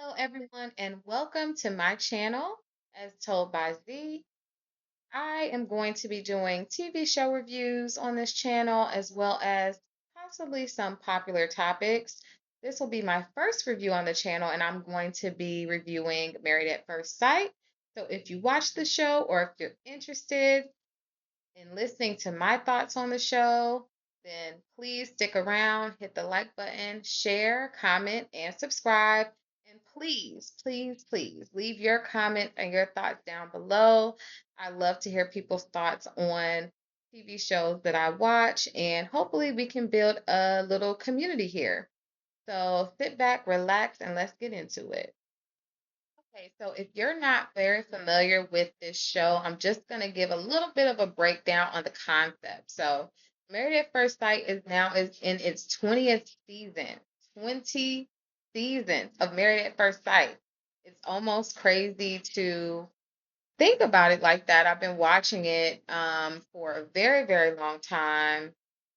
Hello, everyone, and welcome to my channel, As Told by Z. I am going to be doing TV show reviews on this channel as well as possibly some popular topics. This will be my first review on the channel, and I'm going to be reviewing Married at First Sight. So if you watch the show or if you're interested in listening to my thoughts on the show, then please stick around, hit the like button, share, comment, and subscribe. And please, please, please leave your comments and your thoughts down below. I love to hear people's thoughts on TV shows that I watch, and hopefully, we can build a little community here. So sit back, relax, and let's get into it. Okay, so if you're not very familiar with this show, I'm just going to give a little bit of a breakdown on the concept. So, Married at First Sight is in its 20th season. 20 seasons of Married at First Sight. It's almost crazy to think about it like that. I've been watching it for a very, very long time.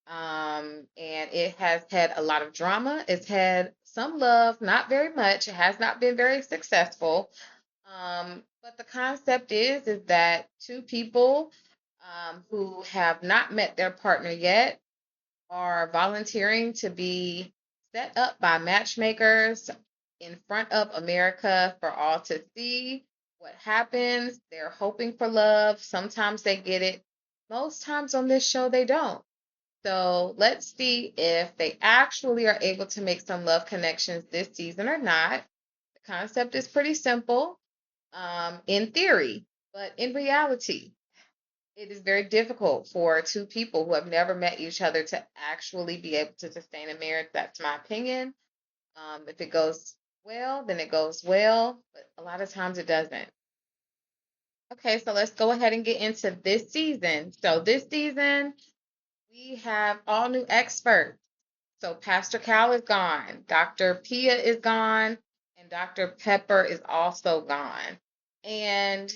And it has had a lot of drama. It's had some love, not very much. It has not been very successful. But the concept is that two people who have not met their partner yet are volunteering to be set up by matchmakers in front of America for all to see. What happens? They're hoping for love. Sometimes they get it. Most times on this show, they don't. So let's see if they actually are able to make some love connections this season or not. The concept is pretty simple in theory, but in reality, it is very difficult for two people who have never met each other to actually be able to sustain a marriage. That's my opinion. If it goes well, then it goes well, but a lot of times it doesn't. Okay, so let's go ahead and get into this season. So this season, we have all new experts. So Pastor Cal is gone, Dr. Pia is gone, and Dr. Pepper is also gone. And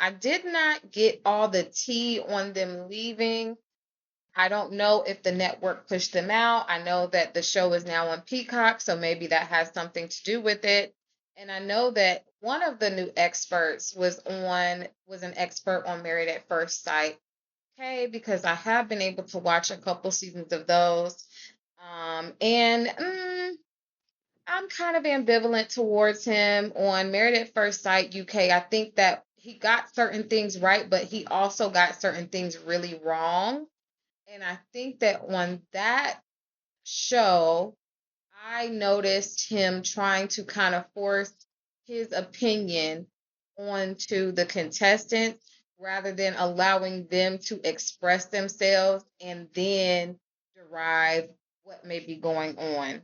I did not get all the tea on them leaving. I don't know if the network pushed them out. I know that the show is now on Peacock, so maybe that has something to do with it. And I know that one of the new experts was an expert on Married at First Sight. Okay, because I have been able to watch a couple seasons of those. And I'm kind of ambivalent towards him on Married at First Sight UK. I think that he got certain things right, but he also got certain things really wrong. And I think that on that show, I noticed him trying to kind of force his opinion onto the contestants rather than allowing them to express themselves and then derive what may be going on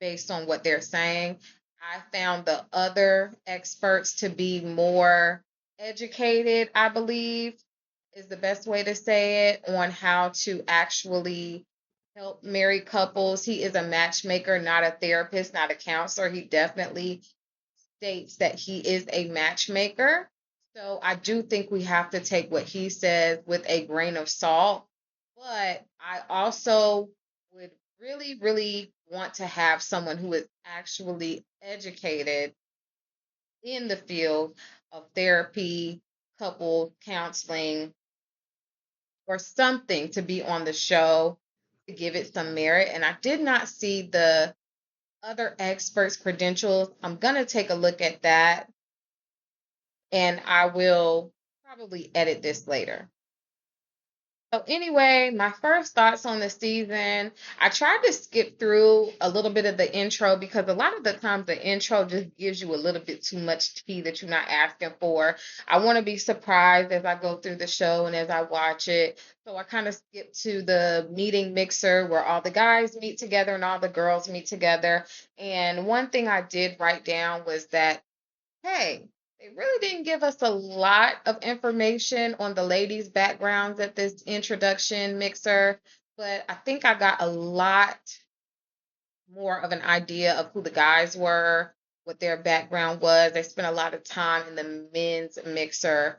based on what they're saying. I found the other experts to be more educated, I believe, is the best way to say it, on how to actually help married couples. He is a matchmaker, not a therapist, not a counselor. He definitely states that he is a matchmaker. So I do think we have to take what he says with a grain of salt. But I also would really, really want to have someone who is actually educated in the field of therapy, couple counseling, or something to be on the show to give it some merit. And I did not see the other experts' credentials. I'm going to take a look at that, and I will probably edit this later. So anyway, my first thoughts on the season, I tried to skip through a little bit of the intro because a lot of the times the intro just gives you a little bit too much tea that you're not asking for. I want to be surprised as I go through the show and as I watch it. So I kind of skipped to the meeting mixer where all the guys meet together and all the girls meet together. And one thing I did write down was that, hey, they really didn't give us a lot of information on the ladies' backgrounds at this introduction mixer, but I think I got a lot more of an idea of who the guys were, what their background was. They spent a lot of time in the men's mixer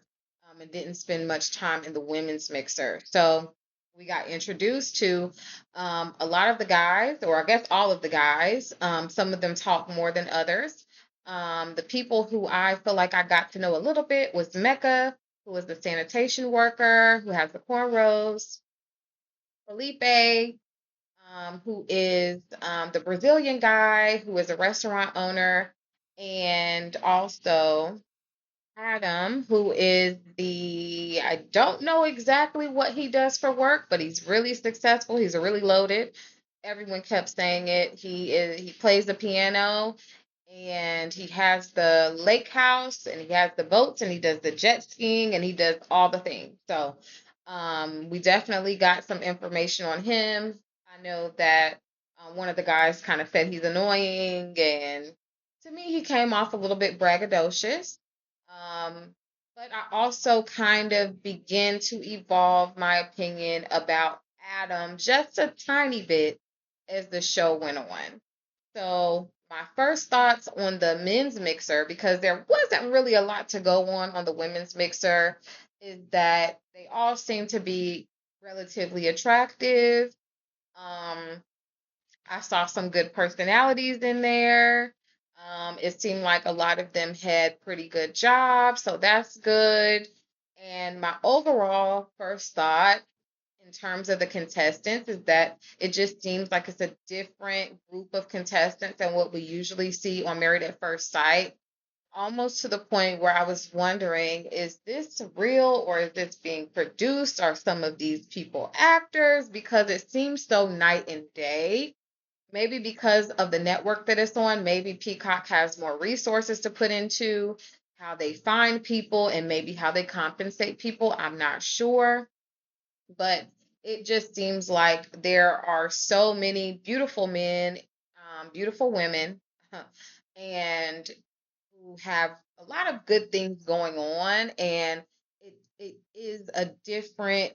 and didn't spend much time in the women's mixer. So We got introduced to a lot of the guys, or I guess all of the guys. Some of them talk more than others. The people who I feel like I got to know a little bit was Mecca, who was the sanitation worker who has the cornrows, Felipe, who is the Brazilian guy who is a restaurant owner, and also Adam, who is I don't know exactly what he does for work, but he's really successful. He's really loaded. Everyone kept saying it. He plays the piano and he has the lake house and he has the boats and he does the jet skiing and he does all the things. So we definitely got some information on him. I know that one of the guys kind of said he's annoying, and to me, he came off a little bit braggadocious. Um, but I also kind of begin to evolve my opinion about Adam just a tiny bit as the show went on. So, my first thoughts on the men's mixer, because there wasn't really a lot to go on the women's mixer, is that they all seem to be relatively attractive. Um, I saw some good personalities in there. It seemed like a lot of them had pretty good jobs, so that's good. And my overall first thought in terms of the contestants is that it just seems like it's a different group of contestants than what we usually see on Married at First Sight. Almost to the point where I was wondering, is this real or is this being produced? Are some of these people actors? Because it seems so night and day. Maybe because of the network that it's on, maybe Peacock has more resources to put into how they find people and maybe how they compensate people. I'm not sure, but it just seems like there are so many beautiful men, beautiful women, and who have a lot of good things going on, and it is a different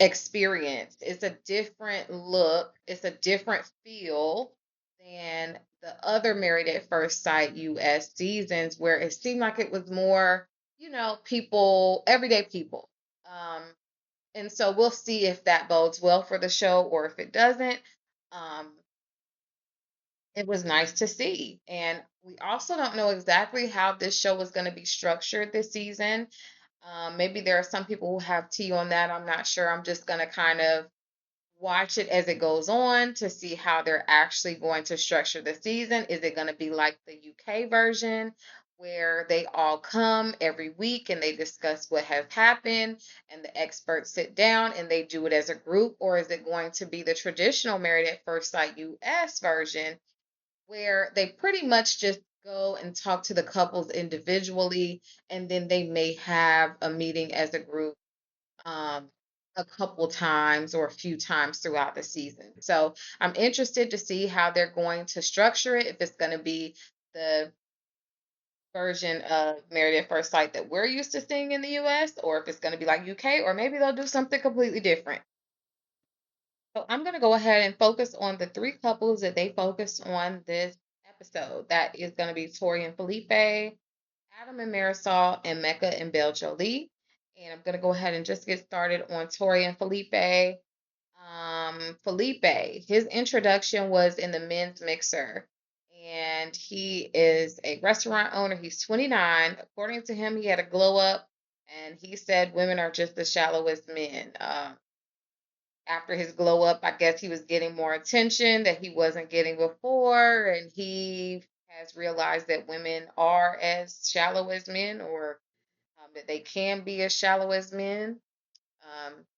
experience. It's a different look, it's a different feel than the other Married at First Sight US seasons where it seemed like it was more, people, everyday people. Um, and so we'll see if that bodes well for the show or if it doesn't. Um, it was nice to see. And we also don't know exactly how this show is going to be structured this season. Maybe there are some people who have tea on that. I'm not sure. I'm just going to kind of watch it as it goes on to see how they're actually going to structure the season. Is it going to be like the UK version where they all come every week and they discuss what has happened and the experts sit down and they do it as a group? Or is it going to be the traditional Married at First Sight US version where they pretty much just go and talk to the couples individually and then they may have a meeting as a group um, a couple times or a few times throughout the season. So I'm interested to see how they're going to structure it, if it's going to be the version of Married at First Sight that we're used to seeing in the US, or if it's going to be like UK, or maybe they'll do something completely different. So I'm going to go ahead and focus on the three couples that they focused on this episode. That is going to be Tori and Felipe, Adam and Marisol, and Mecca and Belle Jolie. And I'm going to go ahead and just get started on Tori and Felipe. Felipe, his introduction was in the men's mixer, and he is a restaurant owner. He's 29. According to him, he had a glow up, and he said women are just the shallowest men. After his glow up, I guess he was getting more attention that he wasn't getting before, and he has realized that women are as shallow as men, or that they can be as shallow as men.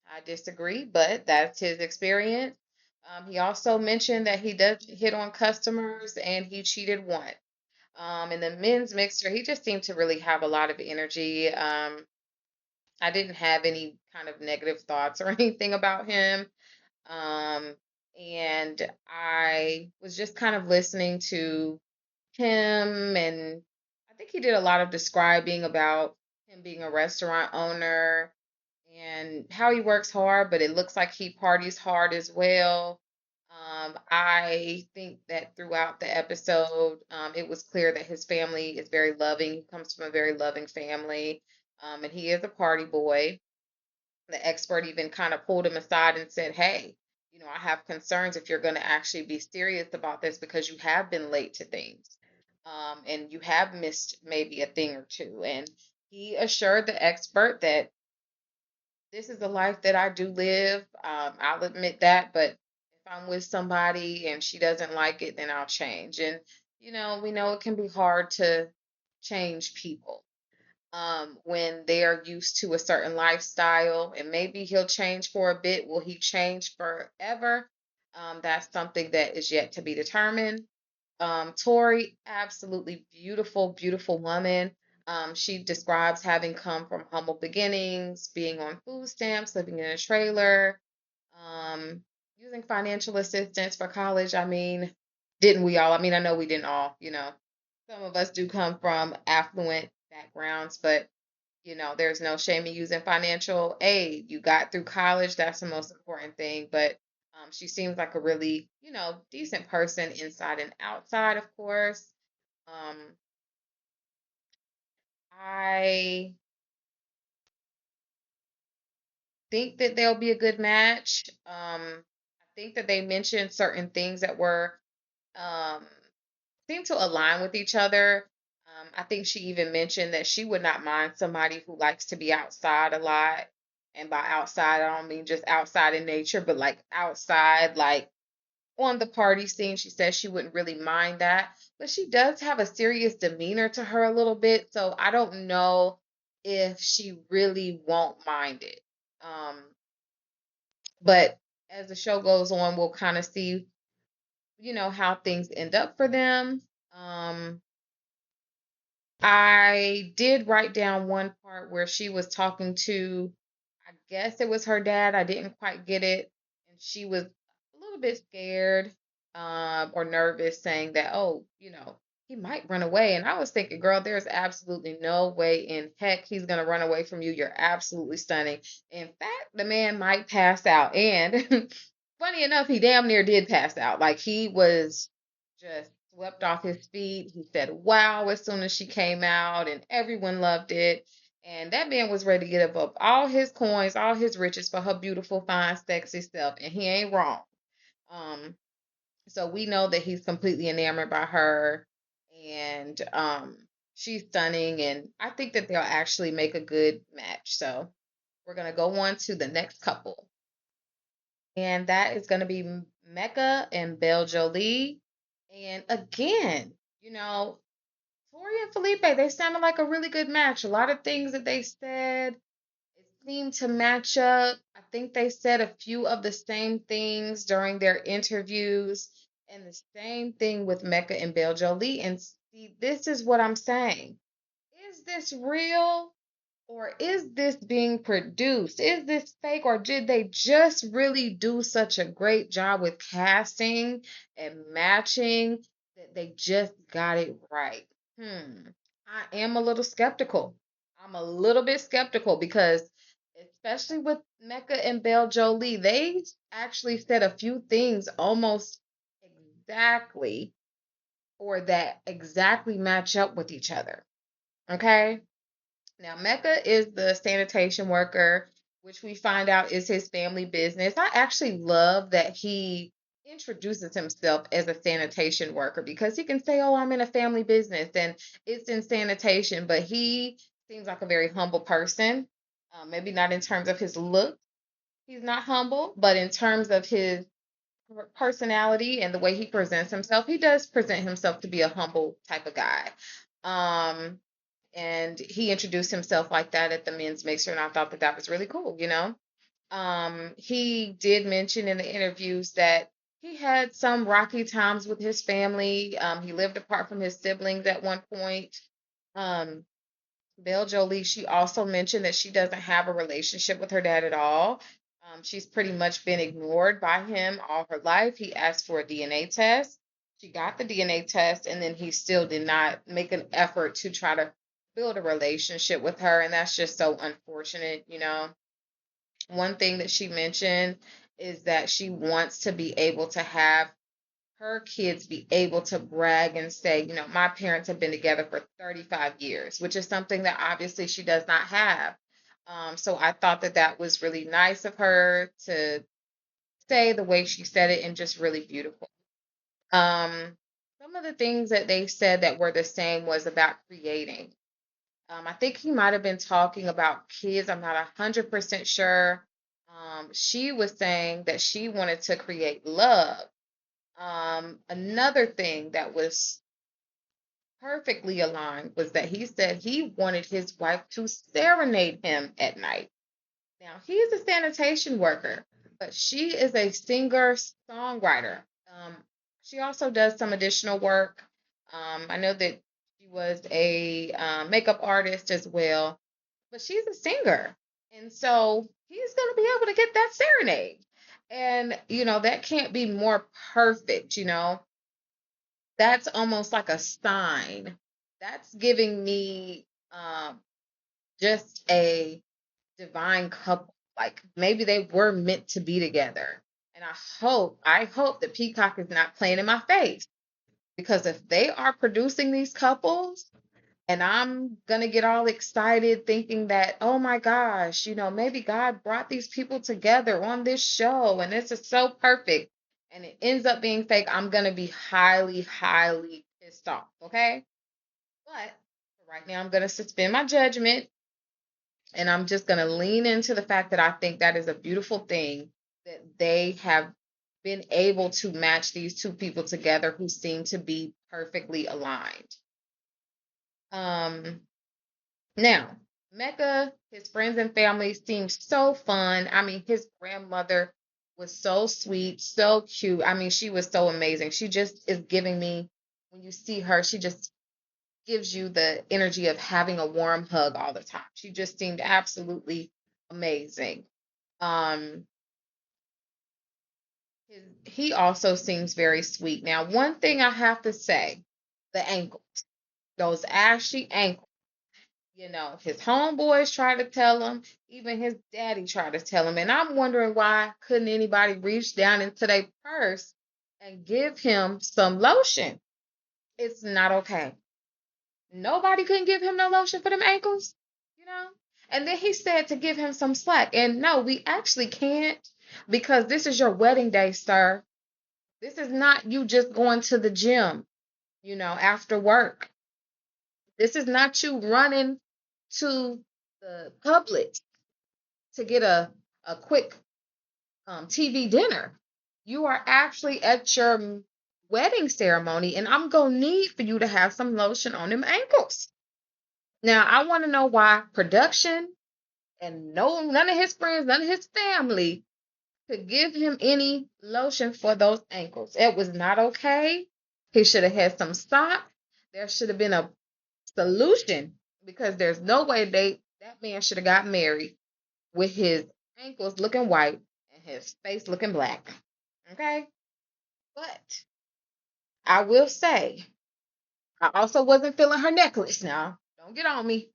I disagree, but that's his experience. He also mentioned that he does hit on customers and he cheated once. In the men's mixer, he just seemed to really have a lot of energy. I didn't have any kind of negative thoughts or anything about him. Um, and I was just kind of listening to him, and I think he did a lot of describing about him being a restaurant owner and how he works hard, but it looks like he parties hard as well. I think that throughout the episode, it was clear that his family is very loving. He comes from a very loving family, and he is a party boy. The expert even kind of pulled him aside and said, hey, I have concerns if you're going to actually be serious about this because you have been late to things, and you have missed maybe a thing or two. And he assured the expert that this is the life that I do live. I'll admit that, but if I'm with somebody and she doesn't like it, then I'll change. And, we know it can be hard to change people when they are used to a certain lifestyle, and maybe he'll change for a bit. Will he change forever? That's something that is yet to be determined. Tori, absolutely beautiful, beautiful woman. She describes having come from humble beginnings, being on food stamps, living in a trailer, um, using financial assistance for college. I mean, didn't we all? I mean, I know we didn't all, some of us do come from affluent backgrounds, but there's no shame in using financial aid. You got through college, that's the most important thing. But she seems like a really, decent person inside and outside, of course. Um, I think that they'll be a good match. I think that they mentioned certain things that were um, seem to align with each other. I think she even mentioned that she would not mind somebody who likes to be outside a lot. And by outside, I don't mean just outside in nature, but like outside, like on the party scene. She says she wouldn't really mind that. But she does have a serious demeanor to her a little bit. So I don't know if she really won't mind it. Um, but as the show goes on, we'll kind of see, how things end up for them. Um, I did write down one part where she was talking to, I guess it was her dad. I didn't quite get it. And she was a little bit scared, or nervous, saying that, oh, he might run away. And I was thinking, girl, there's absolutely no way in heck he's going to run away from you. You're absolutely stunning. In fact, the man might pass out. And funny enough, he damn near did pass out. Like he was just swept off his feet. He said, wow, as soon as she came out, and everyone loved it. And that man was ready to give up all his coins, all his riches for her beautiful, fine, sexy self. And he ain't wrong. Um, so we know that he's completely enamored by her. And she's stunning. And I think that they'll actually make a good match. So we're going to go on to the next couple. And that is going to be Mecca and Belle Jolie. And again, Tori and Felipe, they sounded like a really good match. A lot of things that they said, it seemed to match up. I think they said a few of the same things during their interviews, and the same thing with Mecca and Belle Jolie. And see, this is what I'm saying. Is this real? Or is this being produced? Is this fake? Or did they just really do such a great job with casting and matching that they just got it right? I am a little skeptical. I'm a little bit skeptical because, especially with Mecca and Belle Jolie, they actually said a few things almost exactly, or that exactly match up with each other. Okay? Now, Mecca is the sanitation worker, which we find out is his family business. I actually love that he introduces himself as a sanitation worker because he can say, oh, I'm in a family business and it's in sanitation, but he seems like a very humble person. Maybe not in terms of his look, he's not humble, but in terms of his personality and the way he presents himself, he does present himself to be a humble type of guy. Um, and he introduced himself like that at the men's mixer, and I thought that that was really cool. He did mention in the interviews that he had some rocky times with his family. He lived apart from his siblings at one point. um Belle Jolie, she also mentioned that she doesn't have a relationship with her dad at all. She's pretty much been ignored by him all her life. He asked for a DNA test. She got the DNA test, and then he still did not make an effort to try to build a relationship with her. And that's just so unfortunate. One thing that she mentioned is that she wants to be able to have her kids be able to brag and say, my parents have been together for 35 years, which is something that obviously she does not have. So I thought that that was really nice of her to say the way she said it and just really beautiful. Some of the things that they said that were the same was about creating. I think he might have been talking about kids. I'm not 100% sure. She was saying that she wanted to create love. Another thing that was perfectly aligned was that he said he wanted his wife to serenade him at night. Now, he's a sanitation worker, but she is a singer songwriter. Um, she also does some additional work. I know that she was a makeup artist as well, but she's a singer. And so he's going to be able to get that serenade. And, that can't be more perfect, That's almost like a sign. That's giving me just a divine couple. Like maybe they were meant to be together. And I hope that Peacock is not playing in my face because if they are producing these couples and I'm gonna get all excited thinking that, oh my gosh, maybe God brought these people together on this show and this is so perfect and it ends up being fake, I'm gonna be highly, highly pissed off. Okay. But right now I'm gonna suspend my judgment and I'm just going to lean into the fact that I think that is a beautiful thing that they have been able to match these two people together who seem to be perfectly aligned. Um, Now, Mecca, his friends and family seemed so fun. I mean, his grandmother was so sweet, so cute. I mean, she was so amazing. She just is giving me, when you see her, she just gives you the energy of having a warm hug all the time. She just seemed absolutely amazing. Um, he also seems very sweet. Now, one thing I have to say, the ankles, those ashy ankles. His homeboys tried to tell him, even his daddy tried to tell him, and I'm wondering why couldn't anybody reach down into their purse and give him some lotion? It's not okay. Nobody couldn't give him no lotion for them ankles, you know? And then he said to give him some slack. And no, we actually can't because this is your wedding day, sir. This is not you just going to the gym, after work. This is not you running to the Publix to get a quick TV dinner. You are actually at your wedding ceremony, and I'm going to need for you to have some lotion on them ankles. Now, I want to know why production and none of his friends, none of his family could give him any lotion for those ankles. It was not okay. He should have had some socks. There should have been a solution because there's no way that man should have got married with his ankles looking white and his face looking black. Okay? But I will say, I also wasn't feeling her necklace now. Don't get on me.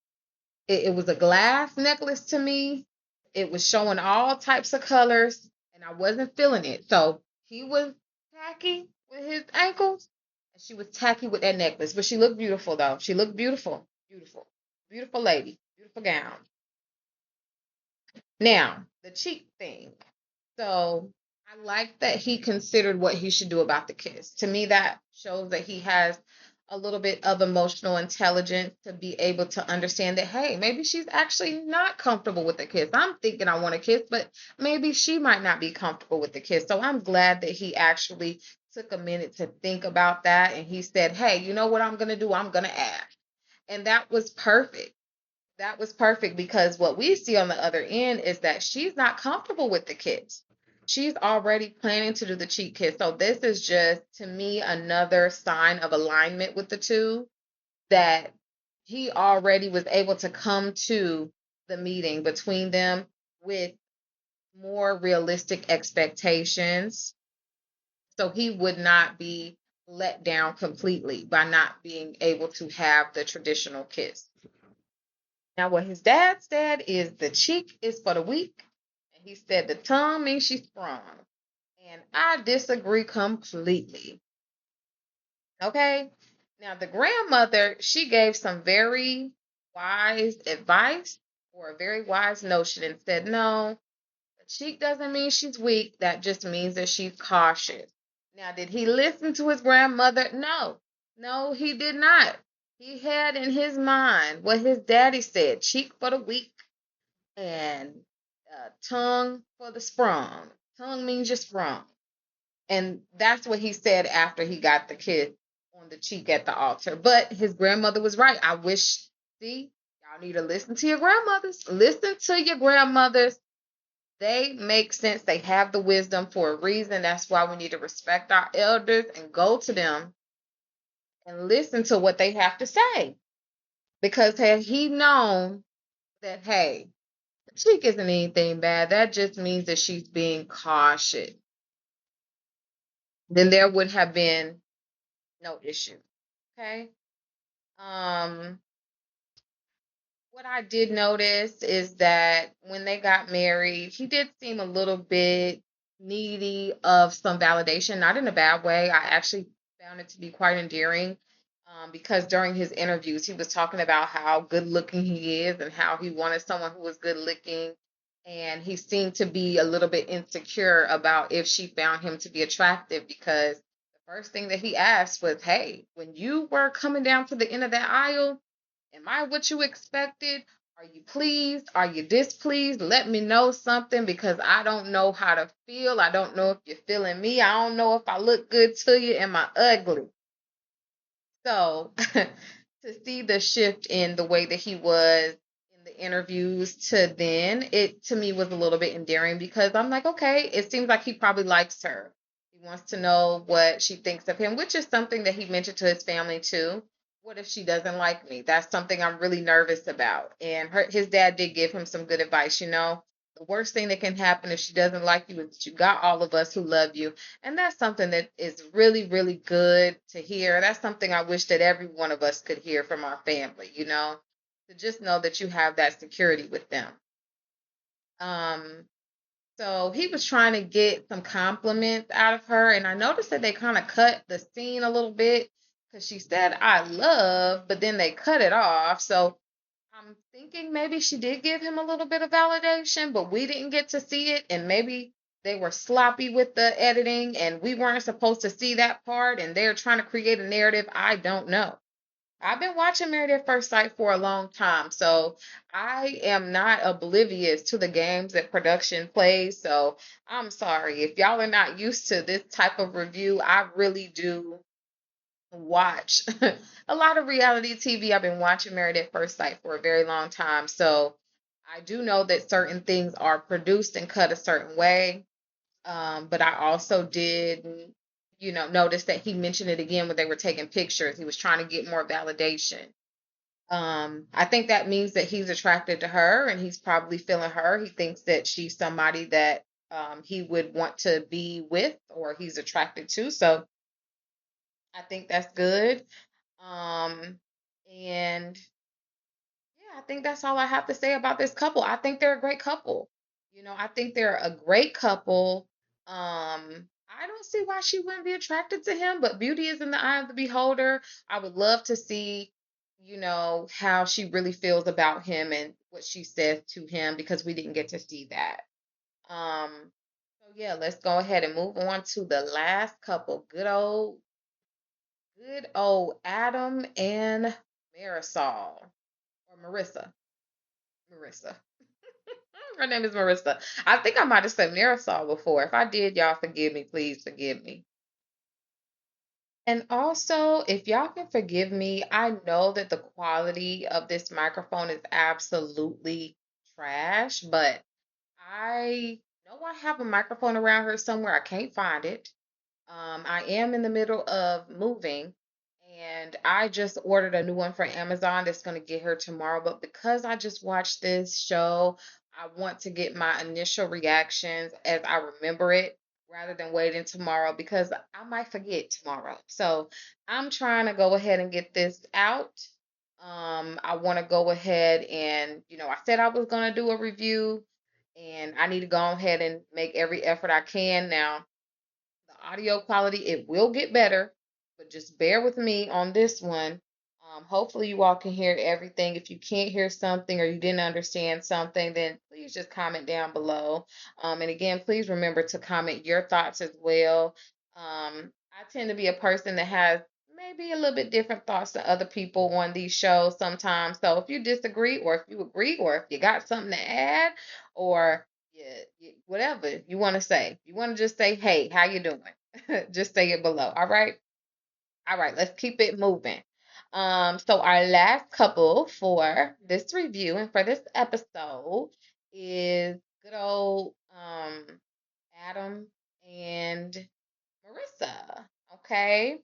It was a glass necklace to me. It was showing all types of colors, and I wasn't feeling it. So he was tacky with his ankles, and she was tacky with that necklace. But she looked beautiful, though. She looked beautiful, beautiful, beautiful lady, beautiful gown. Now, the cheek thing. So I like that he considered what he should do about the kiss. To me, that shows that he has a little bit of emotional intelligence to be able to understand that, hey, maybe she's actually not comfortable with the kiss. I'm thinking I want a kiss, but maybe she might not be comfortable with the kiss. So I'm glad that he actually took a minute to think about that. And he said, hey, you know what I'm going to do? I'm going to ask. And that was perfect. That was perfect because what we see on the other end is that she's not comfortable with the kiss. She's already planning to do the cheat kiss. So this is just to me another sign of alignment with the two that he already was able to come to the meeting between them with more realistic expectations. So he would not be let down completely by not being able to have the traditional kiss. Now, what his dad said is the cheek is for the weak, and he said the tongue means she's strong. And I disagree completely. Okay. Now, the grandmother, she gave some very wise advice, for a very wise notion and said, no, a cheek doesn't mean she's weak. That just means that she's cautious. Now, did he listen to his grandmother? No. No, he did not. He had in his mind what his daddy said, cheek for the weak and tongue for the sprung. Tongue means you're sprung. And that's what he said after he got the kiss on the cheek at the altar. But his grandmother was right. I wish, see, y'all need to listen to your grandmothers. Listen to your grandmothers. They make sense. They have the wisdom for a reason. That's why we need to respect our elders and go to them and listen to what they have to say. Because had he known that, hey, the cheek isn't anything bad, that just means that she's being cautious, then there would have been no issue. Okay. Um, what I did notice is that when they got married, he did seem a little bit needy of some validation, not in a bad way. I actually found it to be quite endearing, because during his interviews, he was talking about how good looking he is and how he wanted someone who was good looking. And he seemed to be a little bit insecure about if she found him to be attractive, because the first thing that he asked was, hey, when you were coming down to the end of that aisle, am I what you expected? Are you pleased? Are you displeased? Let me know something, because I don't know how to feel. I don't know if you're feeling me. I don't know if I look good to you. Am I ugly? So to see the shift in the way that he was in the interviews to then, it to me was a little bit endearing, because I'm like, okay, it seems like he probably likes her. He wants to know what she thinks of him, which is something that he mentioned to his family too. What if she doesn't like me? That's something I'm really nervous about. And his dad did give him some good advice. The worst thing that can happen if she doesn't like you is that you got all of us who love you. And that's something that is really, really good to hear. That's something I wish that every one of us could hear from our family, to just know that you have that security with them. Um, so he was trying to get some compliments out of her, and I noticed that they kind of cut the scene a little bit, because she said, I love, but then they cut it off. So I'm thinking maybe she did give him a little bit of validation, but we didn't get to see it, and maybe they were sloppy with the editing and we weren't supposed to see that part, and they're trying to create a narrative. I don't know. I've been watching Married at First Sight for a long time, so I am not oblivious to the games that production plays. So I'm sorry if y'all are not used to this type of review. I really do watch a lot of reality TV. I've been watching Married at First Sight for a very long time. So I do know that certain things are produced and cut a certain way. But I also did, notice that he mentioned it again when they were taking pictures. He was trying to get more validation. I think that means that he's attracted to her and he's probably feeling her. He thinks that she's somebody that he would want to be with or he's attracted to. So I think that's good. Um, and yeah, I think that's all I have to say about this couple. I think they're a great couple. I think they're a great couple. I don't see why she wouldn't be attracted to him, but beauty is in the eye of the beholder. I would love to see, how she really feels about him and what she says to him, because we didn't get to see that. So yeah, let's go ahead and move on to the last couple. Good old Adam and Marisol, or Marissa. Marissa. Her name is Marissa. I think I might have said Marisol before. If I did, y'all forgive me. Please forgive me. And also, if y'all can forgive me, I know that the quality of this microphone is absolutely trash, but I know I have a microphone around here somewhere. I can't find it. I am in the middle of moving, and I just ordered a new one for Amazon that's going to get here tomorrow. But because I just watched this show, I want to get my initial reactions as I remember it rather than waiting tomorrow, because I might forget tomorrow. So I'm trying to go ahead and get this out. I want to go ahead and, I said I was going to do a review, and I need to go ahead and make every effort I can now. The audio quality, it will get better, but just bear with me on this one. Hopefully, you all can hear everything. If you can't hear something or you didn't understand something, then please just comment down below. And again, please remember to comment your thoughts as well. I tend to be a person that has maybe a little bit different thoughts than other people on these shows sometimes. So if you disagree, or if you agree, or if you got something to add, or whatever you want to say, you want to just say, "Hey, how you doing?" Just say it below. All right. All right, let's keep it moving. So our last couple for this review and for this episode is good old Adam and Marissa. Okay.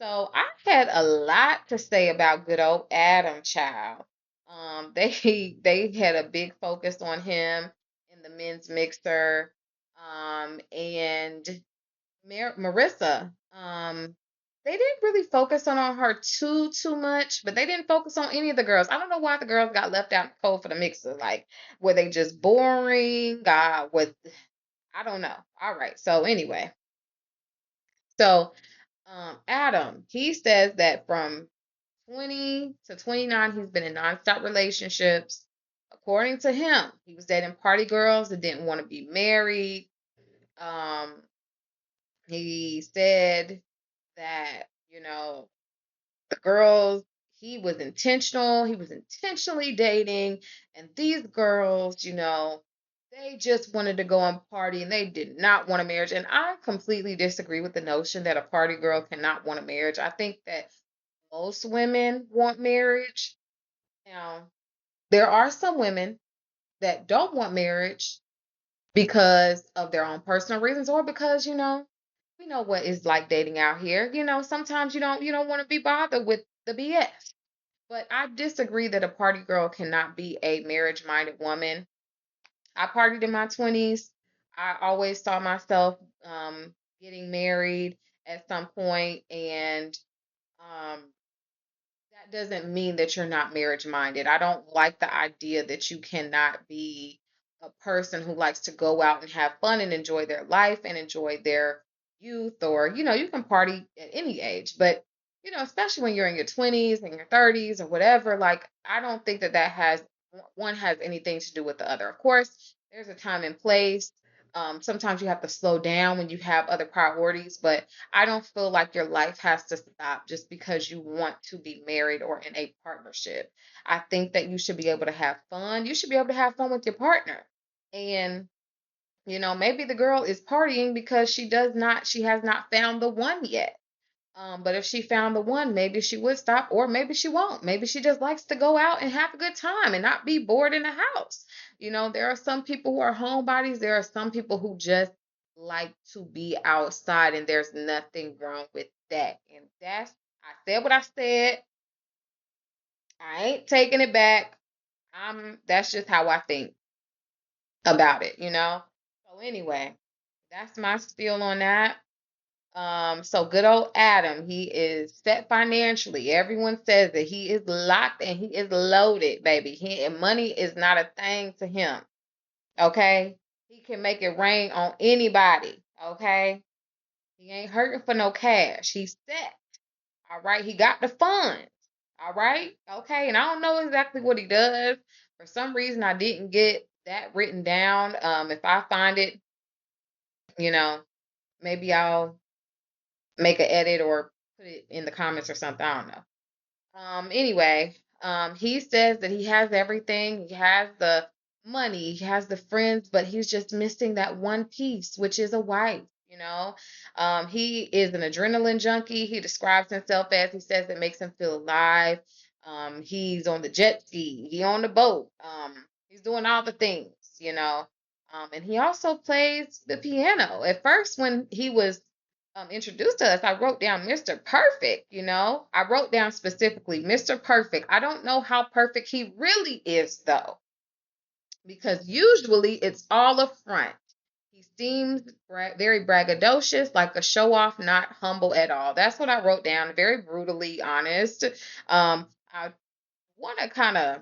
So I had a lot to say about good old Adam Child. They had a big focus on him in the men's mixer. And Marissa, they didn't really focus on her too much, but they didn't focus on any of the girls. I don't know why the girls got left out in the cold for the mixer. Like, were they just boring? What? I don't know. All right. So anyway, so Adam, he says that from 20 to 29, he's been in nonstop relationships. According to him, he was dating party girls that didn't want to be married. Um, he said that, the girls he was intentionally dating, and these girls, they just wanted to go and party and they did not want a marriage. And I completely disagree with the notion that a party girl cannot want a marriage. I think that most women want marriage. Now, there are some women that don't want marriage because of their own personal reasons, or because, we know what it's like dating out here. Sometimes you don't want to be bothered with the BS. But I disagree that a party girl cannot be a marriage minded woman. I partied in my 20s. I always saw myself getting married at some point, and um, that doesn't mean that you're not marriage minded. I don't like the idea that you cannot be a person who likes to go out and have fun and enjoy their life and enjoy their youth, or, you can party at any age, but, especially when you're in your 20s and your 30s or whatever, like, I don't think that one has anything to do with the other. Of course, there's a time and place. Sometimes you have to slow down when you have other priorities, but I don't feel like your life has to stop just because you want to be married or in a partnership. I think that you should be able to have fun. You should be able to have fun with your partner. And, maybe the girl is partying because she has not found the one yet. But if she found the one, maybe she would stop, or maybe she won't. Maybe she just likes to go out and have a good time and not be bored in the house. There are some people who are homebodies. There are some people who just like to be outside, and there's nothing wrong with that. And I said what I said. I ain't taking it back. That's just how I think about it. So anyway, that's my spiel on that. So good old Adam, he is set financially. Everyone says that he is locked and he is loaded, baby. And money is not a thing to him. Okay? He can make it rain on anybody. Okay? He ain't hurting for no cash. He's set. All right? He got the funds. All right? Okay? And I don't know exactly what he does. For some reason, I didn't get that written down. If I find it, you know, maybe I'll make an edit or put it in the comments or something. I don't know. Anyway, he says that he has everything. He has the money, he has the friends, but he's just missing that one piece, which is a wife. He is an adrenaline junkie. He describes himself as, he says it makes him feel alive. He's on the jet ski, he on the boat. He's doing all the things. And he also plays the piano. At first, when he was introduced to us, I wrote down Mr. Perfect. I wrote down specifically Mr. Perfect. I don't know how perfect he really is, though, because usually it's all a front. He seems very braggadocious, like a show off, not humble at all. That's what I wrote down, very brutally honest. I want to kind of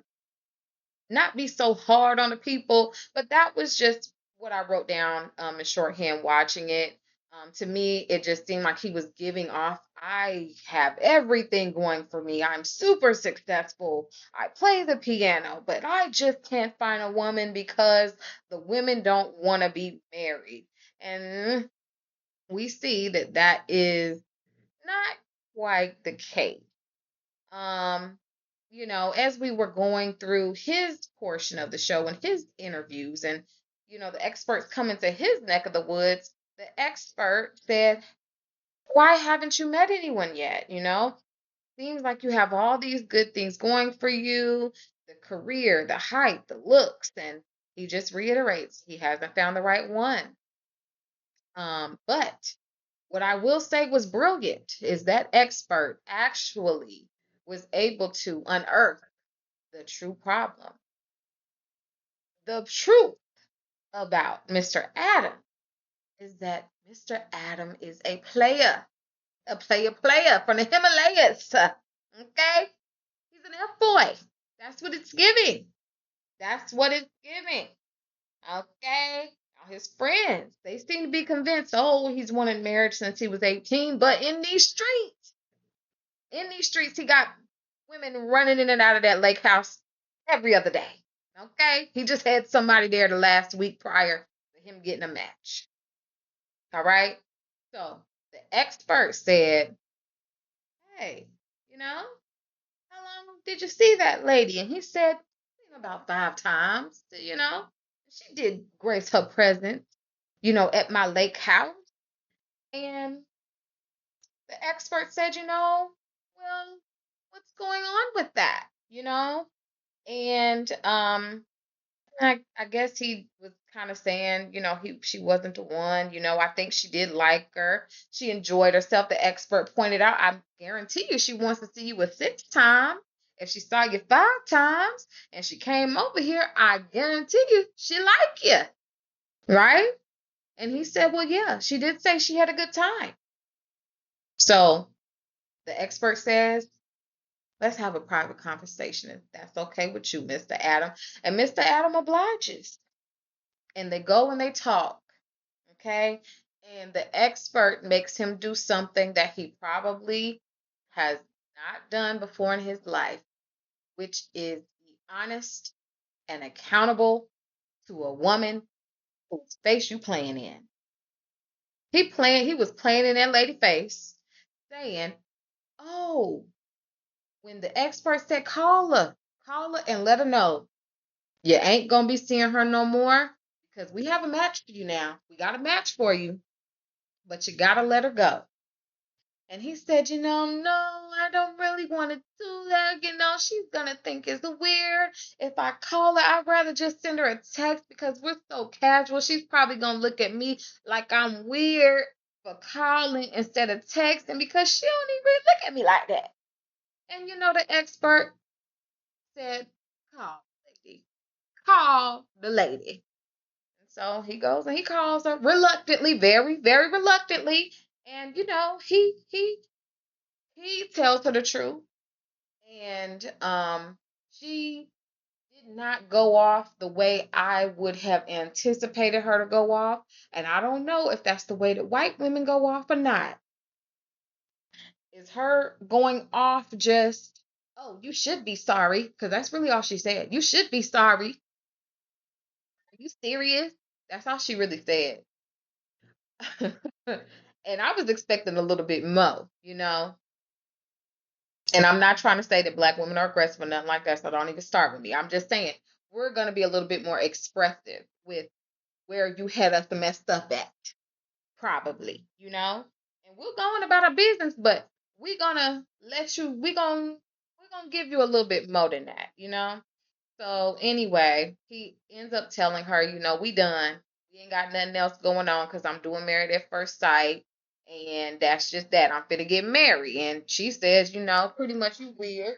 not be so hard on the people, but that was just what I wrote down in shorthand watching it. To me, it just seemed like he was giving off, I have everything going for me. I'm super successful. I play the piano, but I just can't find a woman because the women don't want to be married. And we see that that is not quite the case. Um, as we were going through his portion of the show and his interviews, and the experts coming to his neck of the woods, the expert said, why haven't you met anyone yet? Seems like you have all these good things going for you, the career, the height, the looks, and he just reiterates he hasn't found the right one. But what I will say was brilliant is that expert actually was able to unearth the true problem. The truth about Mr. Adam is that Mr. Adam is a player from the Himalayas. Okay? He's an F boy. That's what it's giving. That's what it's giving. Okay? Now his friends, they seem to be convinced, oh, he's wanted marriage since he was 18, but in these streets, he got women running in and out of that lake house every other day. Okay? He just had somebody there the last week prior to him getting a match. All right? So the expert said, hey, how long did you see that lady? And he said, about 5 times, She did grace her presence, at my lake house. And the expert said, well, what's going on with that? And I guess he was kind of saying, she wasn't the one. I think she did like her. She enjoyed herself. The expert pointed out, I guarantee you she wants to see you a 6th time. If she saw you 5 times and she came over here, I guarantee you she like you. Right? And he said, well, yeah, she did say she had a good time. So the expert says, let's have a private conversation if that's okay with you, Mr. Adam. And Mr. Adam obliges. And they go and they talk. Okay? And the expert makes him do something that he probably has not done before in his life, which is be honest and accountable to a woman whose face you playing in. He was playing in that lady face, saying, oh, when the expert said call her and let her know you ain't gonna be seeing her no more because we have a match for you now. We got a match for you, but you gotta let her go. And he said, no, I don't really want to do that. She's going to think it's weird. If I call her, I'd rather just send her a text because we're so casual. She's probably going to look at me like I'm weird for calling instead of texting because she don't even look at me like that. And the expert said, call lady. Call the lady. And so he goes and he calls her reluctantly, very, very reluctantly. And he tells her the truth, and she did not go off the way I would have anticipated her to go off, and I don't know if that's the way that white women go off or not. Is her going off just, oh, you should be sorry, because that's really all she said. You should be sorry. Are you serious? That's all she really said. And I was expecting a little bit more, And I'm not trying to say that black women are aggressive or nothing like that, so don't even start with me. I'm just saying we're going to be a little bit more expressive with where you had us messed up at, probably, And we're going about our business, but we're gonna we're gonna give you a little bit more than that. So anyway, he ends up telling her, we done. We ain't got nothing else going on because I'm doing Married at First Sight. And that's just that. I'm finna get married. And she says, pretty much you weird.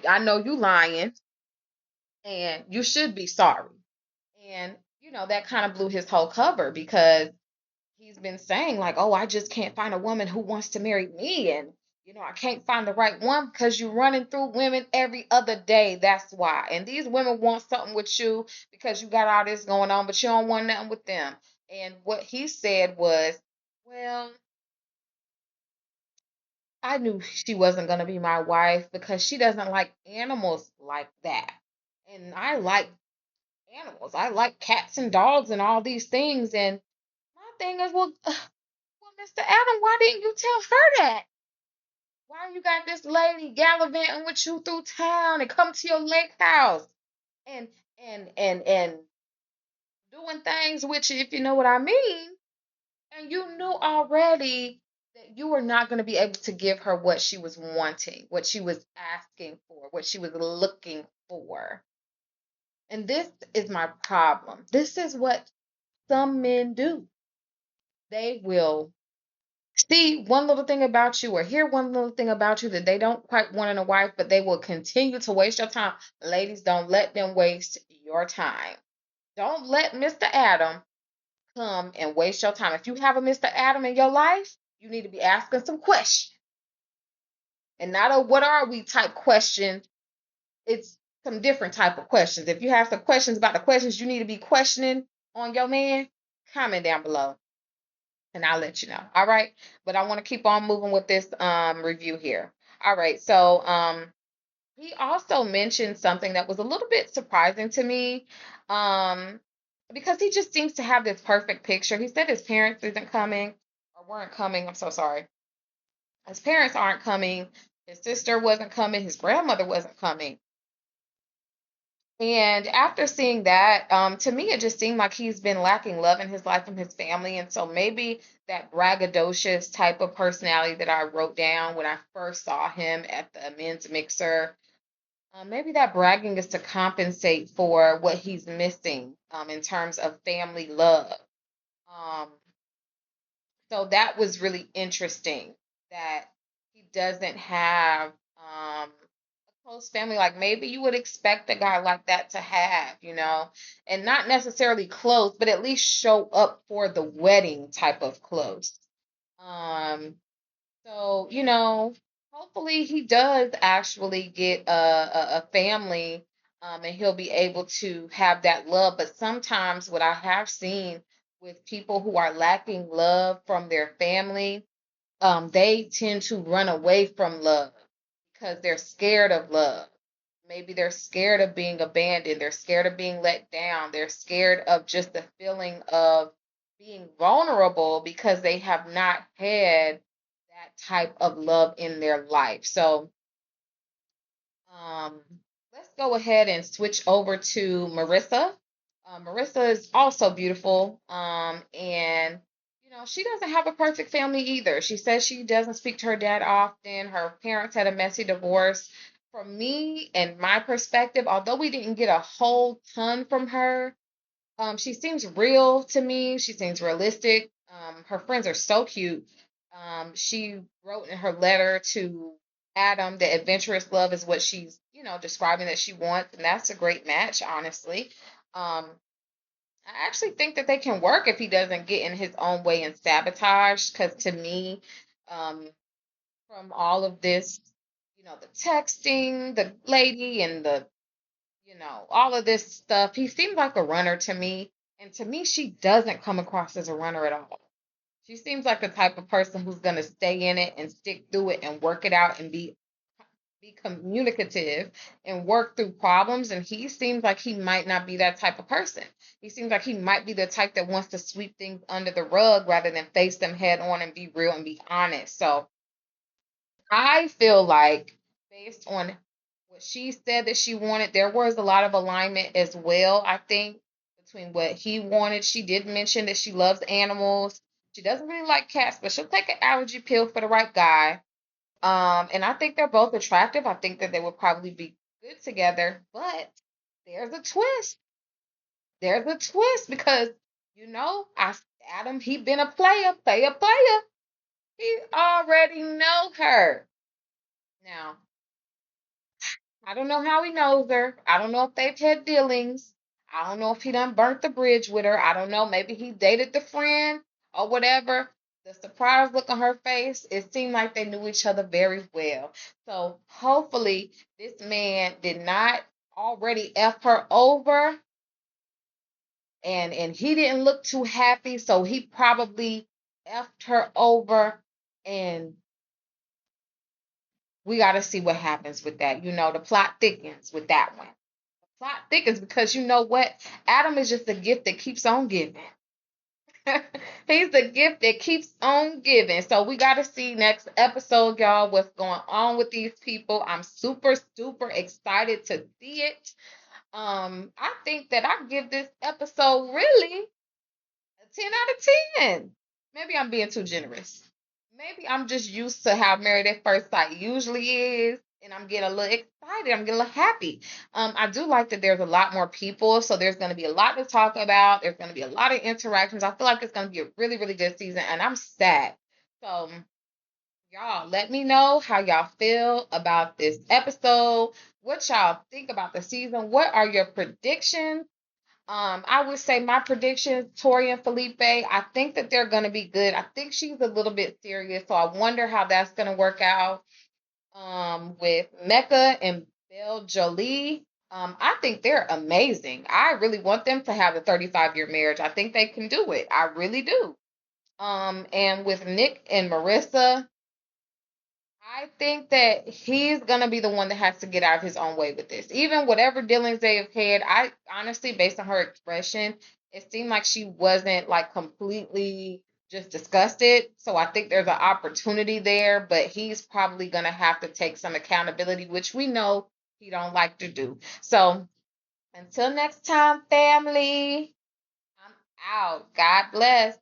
I know you lying. And you should be sorry. And, that kind of blew his whole cover because he's been saying, like, oh, I just can't find a woman who wants to marry me. And, I can't find the right one because you're running through women every other day. That's why. And these women want something with you because you got all this going on, but you don't want nothing with them. And what he said was, Well, I knew she wasn't going to be my wife because she doesn't like animals like that. And I like animals. I like cats and dogs and all these things. And my thing is, well, Mr. Adam, why didn't you tell her that? Why you got this lady gallivanting with you through town and come to your lake house and and doing things with you, if you know what I mean? And you knew already that you were not going to be able to give her what she was wanting, what she was asking for, what she was looking for. And this is my problem. This is what some men do. They will see one little thing about you or hear one little thing about you that they don't quite want in a wife, but they will continue to waste your time. Ladies, don't let them waste your time. Don't let Mr. Adam come and waste your time. If you have a Mr. Adam in your life, you need to be asking some questions. And not a what are we type question. It's some different type of questions. If you have some questions about the questions you need to be questioning on your man, comment down below and I'll let you know. All right. But I want to keep on moving with this review here. All right. So he also mentioned something that was a little bit surprising to me. Because he just seems to have this perfect picture. He said his parents isn't coming or weren't coming. I'm so sorry. His parents aren't coming. His sister wasn't coming. His grandmother wasn't coming. And after seeing that, to me, it just seemed like he's been lacking love in his life and his family. And so maybe that braggadocious type of personality that I wrote down when I first saw him at the men's mixer, maybe that bragging is to compensate for what he's missing in terms of family love. Um, so that was really interesting that he doesn't have a close family like maybe you would expect a guy like that to have, and not necessarily close, but at least show up for the wedding type of close. Um, so, hopefully he does actually get a family, and he'll be able to have that love. But sometimes what I have seen with people who are lacking love from their family, they tend to run away from love because they're scared of love. Maybe they're scared of being abandoned. They're scared of being let down. They're scared of just the feeling of being vulnerable because they have not had that type of love in their life. So, um, let's go ahead and switch over to Marissa. Marissa is also beautiful, and she doesn't have a perfect family either. She says she doesn't speak to her dad often. Her parents had a messy divorce. From me and my perspective, although we didn't get a whole ton from her, she seems real to me. She seems realistic. Her friends are so cute. She wrote in her letter to Adam that adventurous love is what she's, describing that she wants, and that's a great match, honestly. Um, I actually think that they can work if he doesn't get in his own way and sabotage. Because to me, um, from all of this, the texting, the lady, and the all of this stuff. He seems like a runner to me. And to me, she doesn't come across as a runner at all. She seems like the type of person who's going to stay in it and stick through it and work it out and be communicative and work through problems. And he seems like he might not be that type of person. He seems like he might be the type that wants to sweep things under the rug rather than face them head on and be real and be honest. So I feel like, based on what she said that she wanted, there was a lot of alignment as well, I think, between what he wanted. She did mention that she loves animals. She doesn't really like cats, but she'll take an allergy pill for the right guy. And I think they're both attractive. I think that they would probably be good together, but there's a twist. There's a twist because, I Adam, he been a player. He already know her. Now, I don't know how he knows her. I don't know if they've had dealings. I don't know if he done burnt the bridge with her. I don't know. Maybe he dated the friend or whatever. The surprised look on her face, it seemed like they knew each other very well. So hopefully this man did not already F her over, and he didn't look too happy, so he probably effed her over, and we got to see what happens with that. The plot thickens with that one. The plot thickens because you know what? Adam is just a gift that keeps on giving. He's the gift that keeps on giving. So we got to see next episode, y'all, what's going on with these people. I'm super, super excited to see it. I think that I give this episode really a 10 out of 10. Maybe I'm being too generous. Maybe I'm just used to how Married at First Sight usually is, and I'm getting a little excited. I'm getting a little happy. I do like that there's a lot more people, so there's going to be a lot to talk about. There's going to be a lot of interactions. I feel like it's going to be a really, really good season, and I'm sad. So, y'all, let me know how y'all feel about this episode. What y'all think about the season? What are your predictions? I would say my predictions, Tori and Felipe, I think that they're going to be good. I think she's a little bit serious, so I wonder how that's going to work out. With Mecca and Belle Jolie, I think they're amazing. I really want them to have a 35-year marriage. I think they can do it. I really do. And with Nick and Marissa, I think that he's gonna be the one that has to get out of his own way with this. Even whatever dealings they have had, I honestly, based on her expression, it seemed like she wasn't like completely just disgusted. So I think there's an opportunity there, but he's probably gonna have to take some accountability, which we know he don't like to do. So until next time, family, I'm out. God bless.